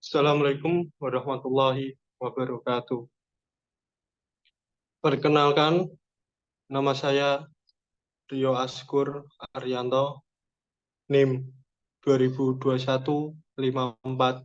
Assalamualaikum warahmatullahi wabarakatuh. Perkenalkan, nama saya Rio Askur Arianto, NIM 2021 54009.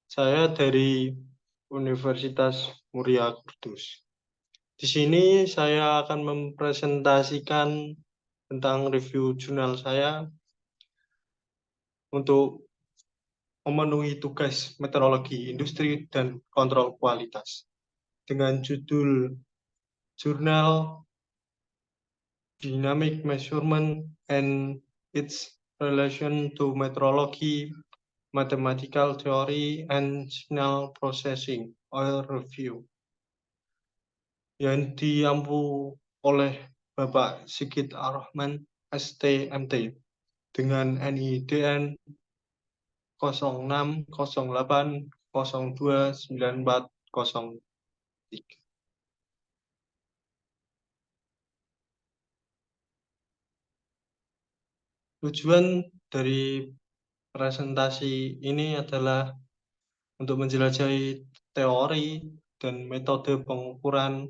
Saya dari Universitas Muria Kudus. Di sini saya akan mempresentasikan tentang review jurnal saya untuk memenuhi tugas meteorologi industri dan kontrol kualitas dengan judul Jurnal Dynamic Measurement and its Relation to Meteorology, Mathematical Theory, and Signal Processing, or Review, yang diampu oleh Bapak Sigit Ar-Rahman, ST.MT, dengan NIDN 0608029403. Tujuan dari presentasi ini adalah untuk menjelajahi teori dan metode pengukuran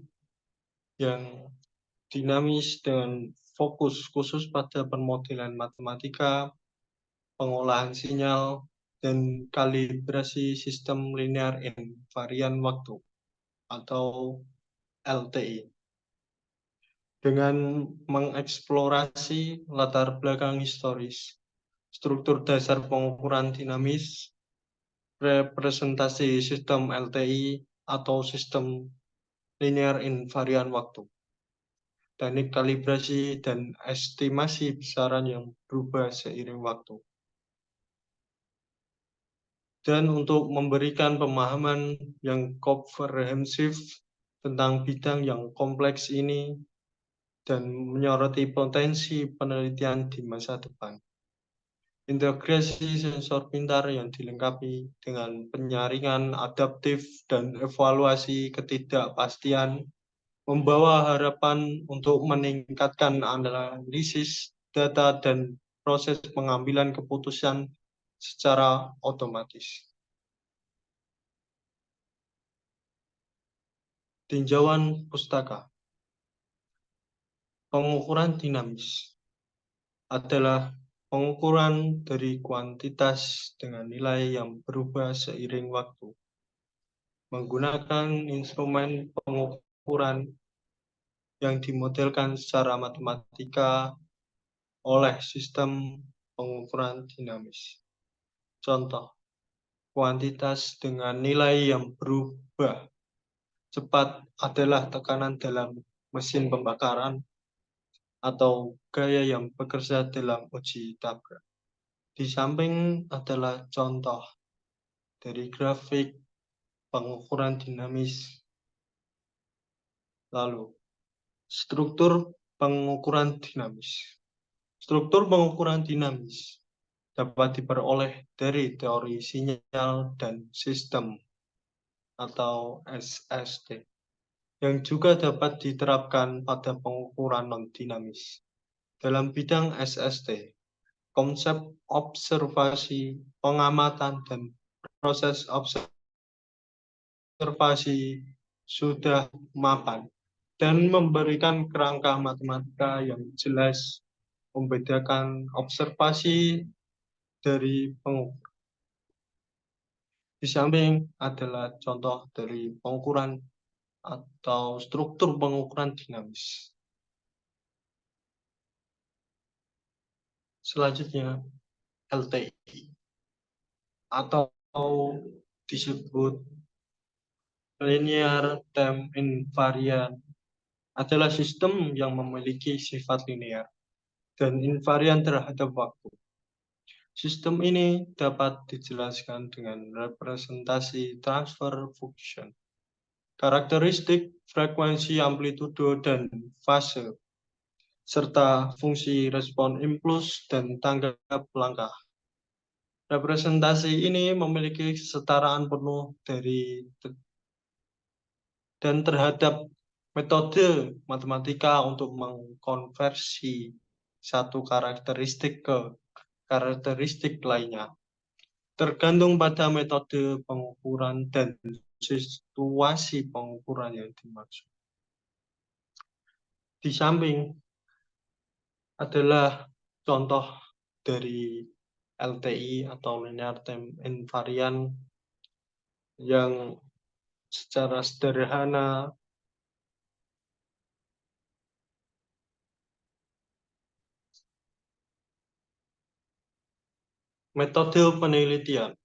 yang dinamis dengan fokus khusus pada permodelan matematika, pengolahan sinyal, dan kalibrasi sistem linear invarian waktu atau LTI. Dengan mengeksplorasi latar belakang historis, struktur dasar pengukuran dinamis, representasi sistem LTI atau sistem linear invarian waktu, teknik kalibrasi dan estimasi besaran yang berubah seiring waktu. Dan untuk memberikan pemahaman yang komprehensif tentang bidang yang kompleks ini dan menyoroti potensi penelitian di masa depan. Integrasi sensor pintar yang dilengkapi dengan penyaringan adaptif dan evaluasi ketidakpastian membawa harapan untuk meningkatkan analisis data dan proses pengambilan keputusan secara otomatis. Tinjauan pustaka. Pengukuran dinamis adalah pengukuran dari kuantitas dengan nilai yang berubah seiring waktu, menggunakan instrumen pengukuran yang dimodelkan secara matematika oleh sistem pengukuran dinamis. Contoh, kuantitas dengan nilai yang berubah cepat adalah tekanan dalam mesin pembakaran atau gaya yang bekerja dalam uji tabrak. Di samping adalah contoh dari grafik pengukuran dinamis. Lalu, struktur pengukuran dinamis. Struktur pengukuran dinamis dapat diperoleh dari teori sinyal dan sistem atau SST, yang juga dapat diterapkan pada pengukuran non-dinamis. Dalam bidang SST, konsep observasi, pengamatan, dan proses observasi sudah mapan dan memberikan kerangka matematika yang jelas membedakan observasi dari pengukuran. Di samping adalah contoh dari pengukuran atau struktur pengukuran dinamis. Selanjutnya, LTI atau disebut linear time invariant adalah sistem yang memiliki sifat linear dan invarian terhadap waktu. Sistem ini dapat dijelaskan dengan representasi transfer function, karakteristik frekuensi amplitudo dan fase, serta fungsi respon impuls dan tanggap langkah. Representasi ini memiliki kesetaraan penuh dan terhadap metode matematika untuk mengkonversi satu karakteristik ke karakteristik lainnya. Tergantung pada metode pengukuran dan situasi pengukuran yang dimaksud. Di samping adalah contoh dari LTI atau linear time invariant yang secara sederhana metode penelitian.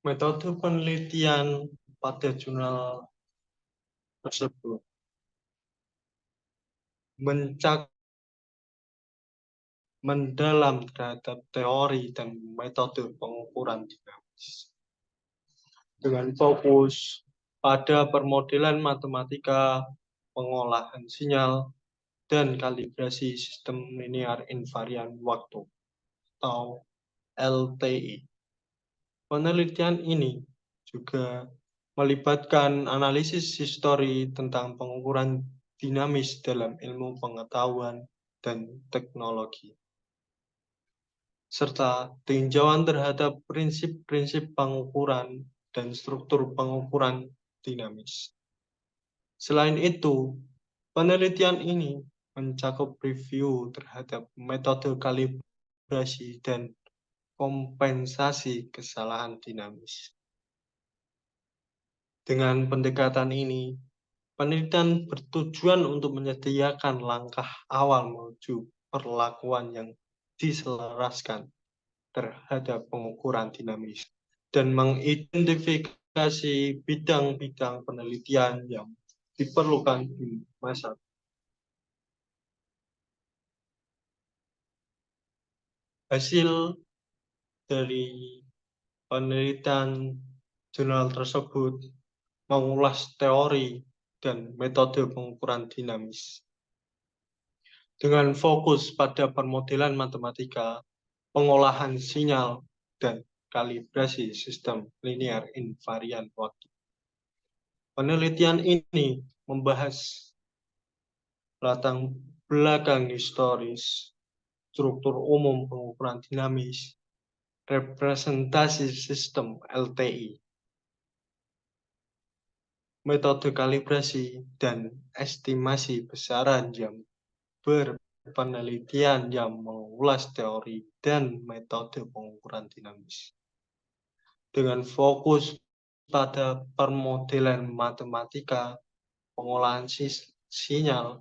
Metode penelitian pada jurnal tersebut mendalam terhadap teori dan metode pengukuran dinamis dengan fokus pada permodelan matematika, pengolahan sinyal, dan kalibrasi sistem linear invarian waktu atau LTI. Penelitian ini juga melibatkan analisis histori tentang pengukuran dinamis dalam ilmu pengetahuan dan teknologi, serta tinjauan terhadap prinsip-prinsip pengukuran dan struktur pengukuran dinamis. Selain itu, penelitian ini mencakup review terhadap metode kalibrasi dan kompensasi kesalahan dinamis. Dengan pendekatan ini, penelitian bertujuan untuk menyediakan langkah awal menuju perlakuan yang diselaraskan terhadap pengukuran dinamis dan mengidentifikasi bidang-bidang penelitian yang diperlukan di masa. Hasil dari penelitian jurnal tersebut mengulas teori dan metode pengukuran dinamis dengan fokus pada permodelan matematika, pengolahan sinyal, dan kalibrasi sistem linear invarian waktu. Penelitian ini membahas latar belakang historis, struktur umum pengukuran dinamis, representasi sistem LTI, metode kalibrasi, dan estimasi besaran jam berpenelitian yang mengulas teori dan metode pengukuran dinamis. Dengan fokus pada permodelan matematika, pengolahan sinyal,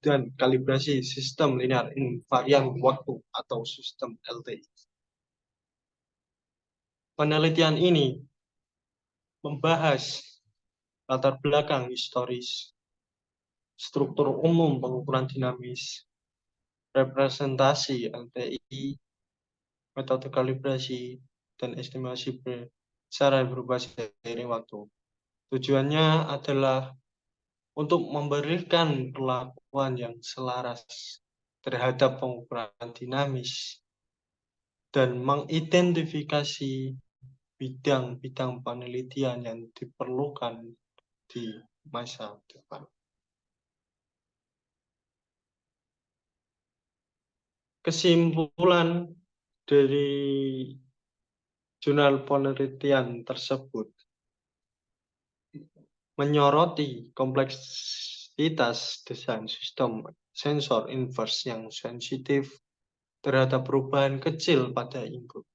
dan kalibrasi sistem linear invarian waktu atau sistem LTI. Penelitian ini membahas latar belakang historis, struktur umum pengukuran dinamis, representasi LTI, metode kalibrasi, dan estimasi besaran berubah seiring waktu. Tujuannya adalah untuk memberikan perlakuan yang selaras terhadap pengukuran dinamis dan mengidentifikasi bidang-bidang penelitian yang diperlukan di masa depan. Kesimpulan dari jurnal penelitian tersebut menyoroti kompleksitas desain sistem sensor inverse yang sensitif terhadap perubahan kecil pada input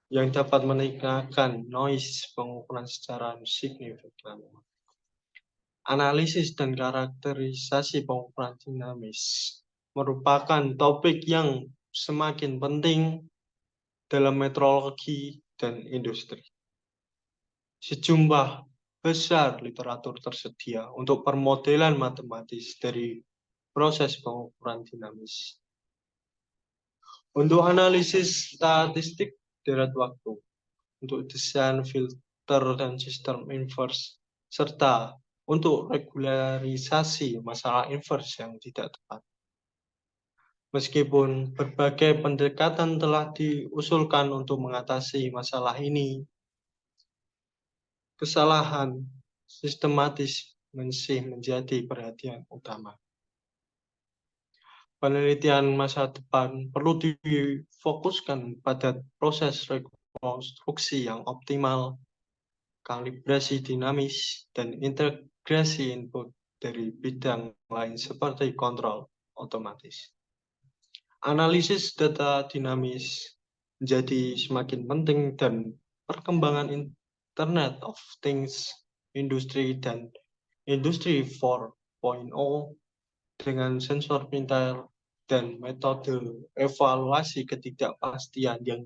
yang dapat meningkatkan noise pengukuran secara signifikan. Analisis dan karakterisasi pengukuran dinamis merupakan topik yang semakin penting dalam metrologi dan industri. Sejumlah besar literatur tersedia untuk permodelan matematis dari proses pengukuran dinamis. Untuk analisis statistik deret waktu, untuk desain filter dan sistem inverse, serta untuk regularisasi masalah inverse yang tidak tepat. Meskipun berbagai pendekatan telah diusulkan untuk mengatasi masalah ini, kesalahan sistematis masih menjadi perhatian utama. penelitian masa depan perlu difokuskan pada proses rekonstruksi yang optimal, kalibrasi dinamis, dan integrasi input dari bidang lain seperti kontrol otomatis. Analisis data dinamis menjadi semakin penting dan perkembangan Internet of Things, industri dan industri 4.0 dengan sensor pintar dan metode evaluasi ketidakpastian yang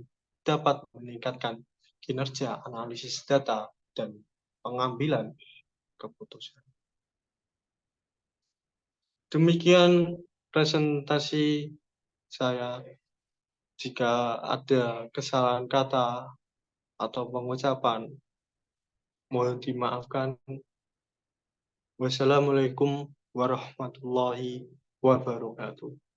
dapat meningkatkan kinerja analisis data dan pengambilan keputusan. Demikian presentasi saya. Jika ada kesalahan kata atau pengucapan, mohon dimaafkan. Wassalamualaikum warahmatullahi wabarakatuh.